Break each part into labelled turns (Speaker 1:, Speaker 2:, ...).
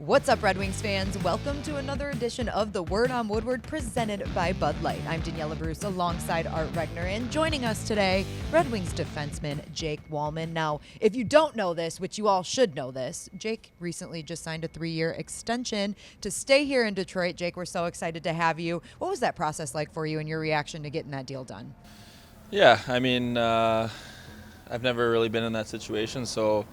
Speaker 1: What's up, Red Wings fans? Welcome to another edition of The Word on Woodward presented by Bud Light. I'm Daniella alongside Art Regner, and joining us today, Red Wings defenseman Jake Walman. Now, if you don't know this, which you all should know this, Jake recently just signed a 3-year extension to stay here in Detroit. Jake, we're so excited to have you. What was that process like for you and your reaction to getting that deal done?
Speaker 2: Yeah, I mean, I've never really been in that situation, so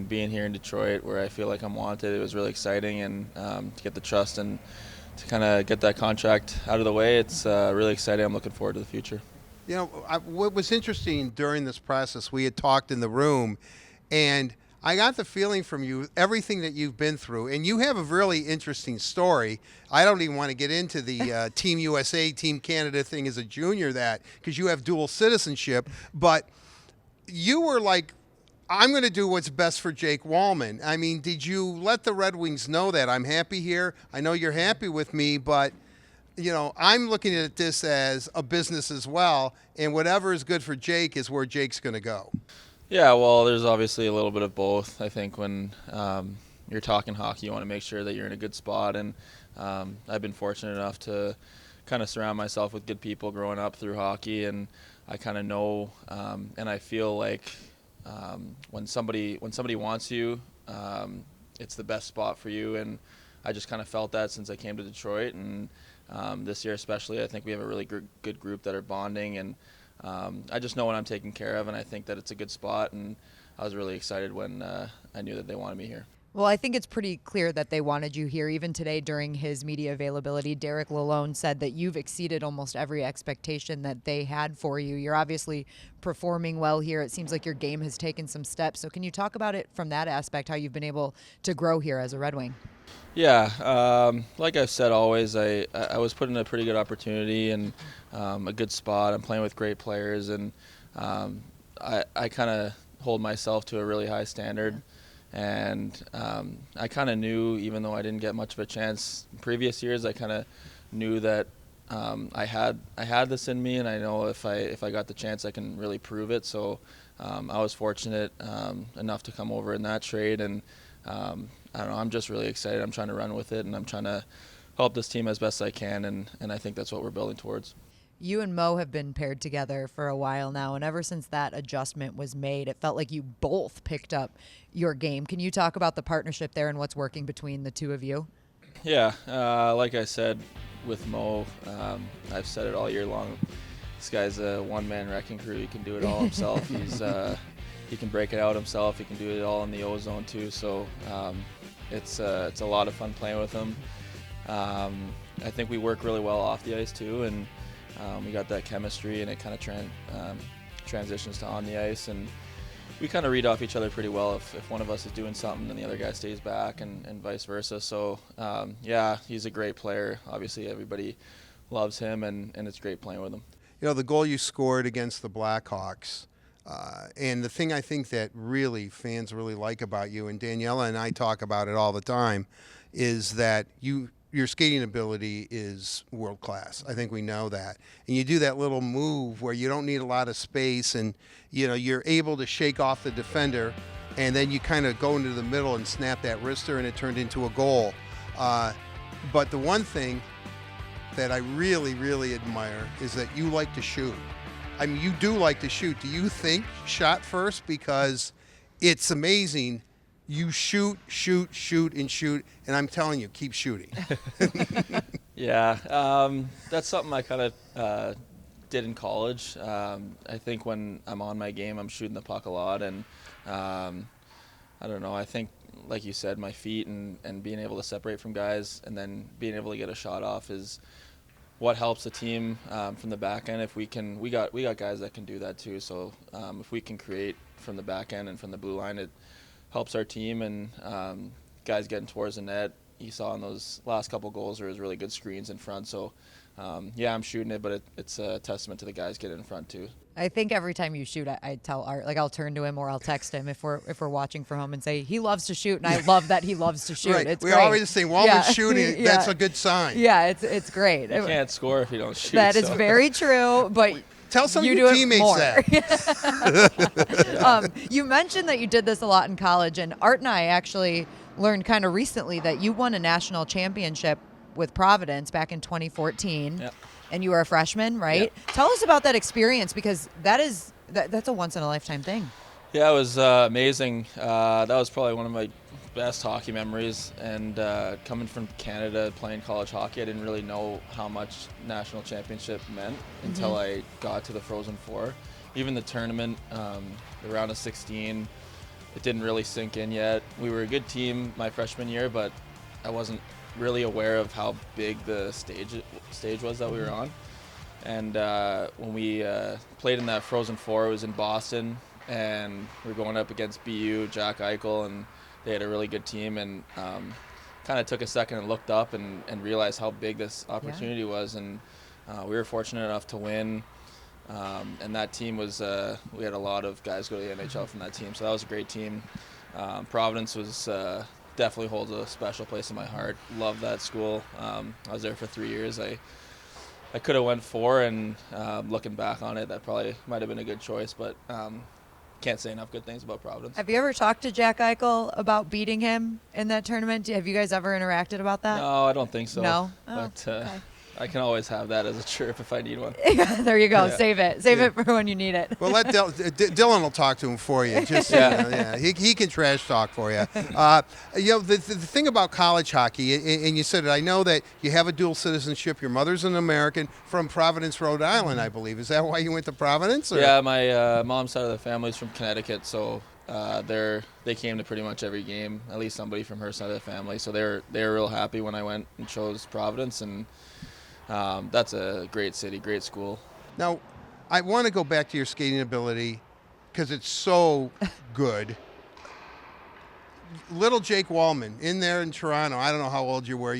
Speaker 2: being here in Detroit where I feel like I'm wanted, it was really exciting, and to get the trust and to kind of get that contract out of the way, it's really exciting. I'm looking forward to the future.
Speaker 3: You know, what was interesting during this process, we had talked in the room, and I got the feeling from you, everything that you've been through, and you have a really interesting story. I don't even want to get into the Team USA, Team Canada thing as a junior, that because you have dual citizenship, but you were like, I'm going to do what's best for Jake Walman. I mean, did you let the Red Wings know that I'm happy here? I know you're happy with me, but, you know, I'm looking at this as a business as well, and whatever is good for Jake is where Jake's going to go.
Speaker 2: Yeah, well, there's obviously a little bit of both. I think when you're talking hockey, you want to make sure that you're in a good spot, and I've been fortunate enough to kind of surround myself with good people growing up through hockey, and I kind of know and I feel like when somebody wants you, it's the best spot for you, and I just kind of felt that since I came to Detroit, and this year especially, I think we have a really good group that are bonding, and I just know when I'm taken care of, and I think that it's a good spot, and I was really excited when I knew that they wanted me here.
Speaker 1: Well, I think it's pretty clear that they wanted you here. Even today during his media availability, Derek Lalonde said that you've exceeded almost every expectation that they had for you. You're obviously performing well here. It seems like your game has taken some steps. So can you talk about it from that aspect, how you've been able to grow here as a Red Wing?
Speaker 2: Yeah, like I've said always, I was put in a pretty good opportunity and a good spot. I'm playing with great players, and I kind of hold myself to a really high standard. And I kind of knew, even though I didn't get much of a chance in previous years, I kind of knew that I had this in me, and I know if I got the chance, I can really prove it. So I was fortunate enough to come over in that trade, and I don't know, I'm just really excited. I'm trying to run with it, and I'm trying to help this team as best I can, and I think that's what we're building towards.
Speaker 1: You and Mo have been paired together for a while now, and ever since that adjustment was made, it felt like you both picked up your game. Can you talk about the partnership there and what's working between the two of you?
Speaker 2: Yeah, like I said with Mo, I've said it all year long. This guy's a one-man wrecking crew. He can do it all himself. He can break it out himself. He can do it all in the O-zone too. So it's a lot of fun playing with him. I think we work really well off the ice too, and we got that chemistry, and it kind of transitions to on the ice, and we kind of read off each other pretty well. If one of us is doing something, then the other guy stays back, and vice versa. So yeah, he's a great player. Obviously everybody loves him, and it's great playing with him.
Speaker 3: You know, the goal you scored against the Blackhawks, and the thing I think that really fans really like about you, and Daniella and I talk about it all the time, is that your skating ability is world class. I think we know that. And you do that little move where you don't need a lot of space, and you know, you're able to shake off the defender, and then you kind of go into the middle and snap that wrister, and it turned into a goal. But the one thing that I really, really admire is that you like to shoot. I mean, you do like to shoot. Do you think shot first? Because it's amazing. You shoot, and I'm telling you, keep shooting.
Speaker 2: Yeah, that's something I kind of did in college. I think when I'm on my game, I'm shooting the puck a lot, and I don't know, I think, like you said, my feet and being able to separate from guys and then being able to get a shot off is what helps the team from the back end. If we got guys that can do that too, so if we can create from the back end and from the blue line, it helps our team, and guys getting towards the net. You saw in those last couple goals there was really good screens in front. So yeah, I'm shooting it, but it's a testament to the guys getting in front too.
Speaker 1: I think every time you shoot, I tell Art, like, I'll turn to him or I'll text him if we're watching from home and say he loves to shoot, and I love that he loves to shoot.
Speaker 3: Right.
Speaker 1: It's
Speaker 3: we
Speaker 1: great.
Speaker 3: always say Walman's shooting.
Speaker 1: Yeah.
Speaker 3: That's a good sign.
Speaker 1: Yeah, it's great.
Speaker 2: You can't score if you don't shoot.
Speaker 1: That is
Speaker 2: so.
Speaker 1: very true, but
Speaker 3: Tell some
Speaker 1: you
Speaker 3: of your
Speaker 1: do it
Speaker 3: teammates
Speaker 1: more.
Speaker 3: that.
Speaker 1: You mentioned that you did this a lot in college, and Art and I actually learned kind of recently that you won a national championship with Providence back in 2014.
Speaker 2: Yep.
Speaker 1: And you were a freshman, right?
Speaker 2: Yep.
Speaker 1: Tell us about that experience, because that's a once-in-a-lifetime thing.
Speaker 2: Yeah, it was amazing. That was probably one of my best hockey memories. And coming from Canada, playing college hockey, I didn't really know how much national championship meant until I got to the Frozen Four. Even the tournament, the round of 16, it didn't really sink in yet. We were a good team my freshman year, but I wasn't really aware of how big the stage was that we were on. And when we played in that Frozen Four, it was in Boston, and we were going up against BU, Jack Eichel, and they had a really good team. And kind of took a second and looked up and realized how big this opportunity was. And we were fortunate enough to win. And that team was, we had a lot of guys go to the NHL from that team, so that was a great team. Providence was definitely holds a special place in my heart. Love that school. I was there for 3 years. I could have went 4, and looking back on it, that probably might have been a good choice, but can't say enough good things about Providence.
Speaker 1: Have you ever talked to Jack Eichel about beating him in that tournament? Have you guys ever interacted about that?
Speaker 2: No, I don't think so.
Speaker 1: No?
Speaker 2: But
Speaker 1: okay.
Speaker 2: I can always have that as a chirp if I need one.
Speaker 1: There you go.
Speaker 2: Yeah.
Speaker 1: Save it for when you need it.
Speaker 3: Well, let Dylan will talk to him for you. Just he can trash talk for you. The thing about college hockey, and you said it. I know that you have a dual citizenship. Your mother's an American from Providence, Rhode Island, I believe. Is that why you went to Providence? Or?
Speaker 2: Yeah, my mom's side of the family's from Connecticut, so they came to pretty much every game. At least somebody from her side of the family. So they were real happy when I went and chose Providence, and that's a great city, great school.
Speaker 3: Now, I want to go back to your skating ability because it's so good. Little Jake Walman in there in Toronto. I don't know how old you were.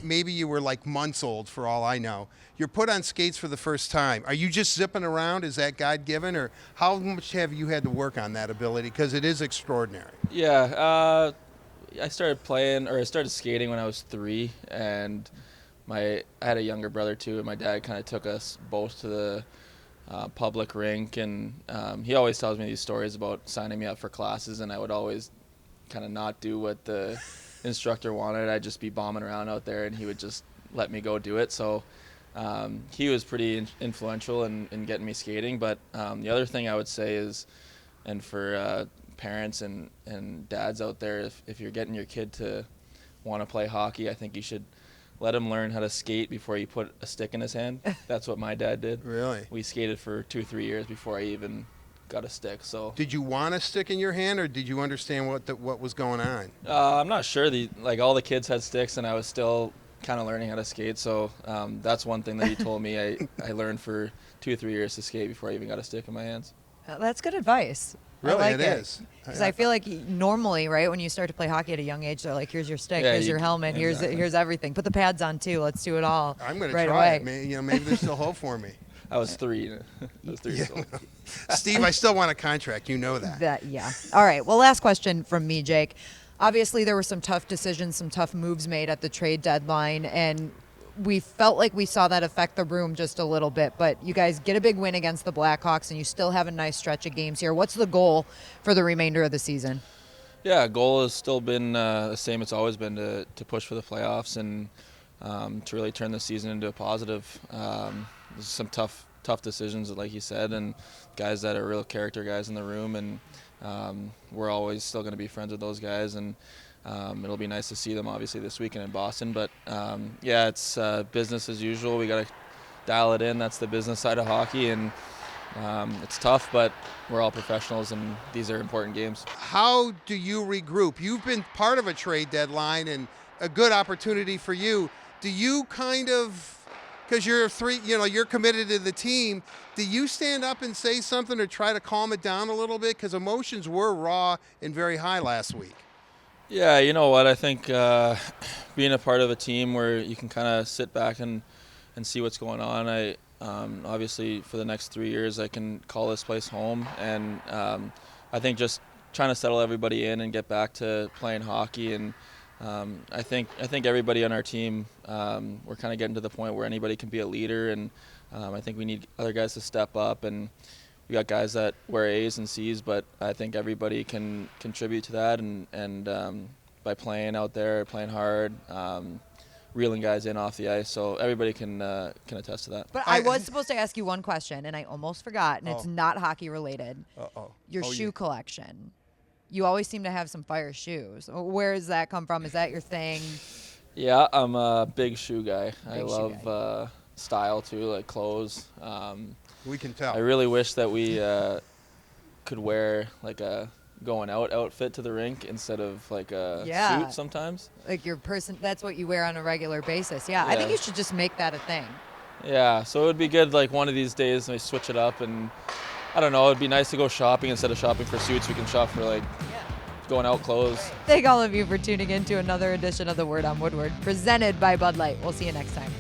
Speaker 3: Maybe you were like months old for all I know. You're put on skates for the first time. Are you just zipping around? Is that God-given? Or how much have you had to work on that ability? Because it is extraordinary.
Speaker 2: Yeah, I started skating when I was 3, and I had a younger brother too, and my dad kind of took us both to the public rink, and he always tells me these stories about signing me up for classes, and I would always kind of not do what the instructor wanted. I'd just be bombing around out there, and he would just let me go do it. So he was pretty influential in getting me skating. But the other thing I would say is, and for parents and dads out there, if you're getting your kid to want to play hockey, I think you should let him learn how to skate before you put a stick in his hand. That's what my dad did.
Speaker 3: Really?
Speaker 2: We skated for 2-3 years before I even got a stick. So
Speaker 3: did you want a stick in your hand, or did you understand what was going on?
Speaker 2: I'm not sure. All the kids had sticks, and I was still kind of learning how to skate. So that's one thing that he told me. I learned for 2 or 3 years to skate before I even got a stick in my hands.
Speaker 1: That's good advice.
Speaker 3: Really,
Speaker 1: I like
Speaker 3: it is.
Speaker 1: Because I feel like normally, right, when you start to play hockey at a young age, they're like, here's your stick,
Speaker 2: Yeah,
Speaker 1: here's your helmet,
Speaker 2: exactly.
Speaker 1: here's everything. Put the pads on, too. Let's do it all
Speaker 3: I'm going to
Speaker 1: right
Speaker 3: try
Speaker 1: away.
Speaker 3: it. Maybe there's still hope for me.
Speaker 2: I was 3. I was 3 years old.
Speaker 3: Steve, I still want a contract. You know that.
Speaker 1: Yeah. All right. Well, last question from me, Jake. Obviously, there were some tough decisions, some tough moves made at the trade deadline, and we felt like we saw that affect the room just a little bit. But you guys get a big win against the Blackhawks, and you still have a nice stretch of games here. What's the goal for the remainder of the season?
Speaker 2: Yeah, goal has still been the same it's always been, to push for the playoffs and to really turn the season into a positive. There's some tough decisions, like you said, and guys that are real character guys in the room, and we're always still going to be friends with those guys, and it'll be nice to see them obviously this weekend in Boston. But yeah, it's business as usual. We got to dial it in. That's the business side of hockey, and it's tough, but we're all professionals, and these are important games.
Speaker 3: How do you regroup? You've been part of a trade deadline and a good opportunity for you. Do you kind of, because you're committed to the team, do you stand up and say something or try to calm it down a little bit? Because emotions were raw and very high last week.
Speaker 2: Yeah, you know what? I think being a part of a team where you can kind of sit back and see what's going on. I obviously for the next 3 years I can call this place home, and I think just trying to settle everybody in and get back to playing hockey and I think everybody on our team, we're kind of getting to the point where anybody can be a leader, and I think we need other guys to step up. And we got guys that wear A's and C's, but I think everybody can contribute to that, and by playing out there, playing hard, reeling guys in off the ice, so everybody can attest to that.
Speaker 1: But I was supposed to ask you one question, and I almost forgot, and it's not hockey related. Your shoe collection. You always seem to have some fire shoes. Where does that come from? Is that your thing?
Speaker 2: Yeah, I'm a big shoe guy. I
Speaker 1: Big shoe
Speaker 2: love
Speaker 1: guy.
Speaker 2: style too, like clothes.
Speaker 3: We can tell.
Speaker 2: I really wish that we could wear like a going out outfit to the rink instead of like a suit sometimes.
Speaker 1: Like your person, that's what you wear on a regular basis. Yeah, I think you should just make that a thing.
Speaker 2: Yeah, so it would be good like one of these days we switch it up, and I don't know, it'd be nice to go shopping instead of shopping for suits. We can shop for like going out clothes.
Speaker 1: Thank all of you for tuning in to another edition of The Word on Woodward, presented by Bud Light. We'll see you next time.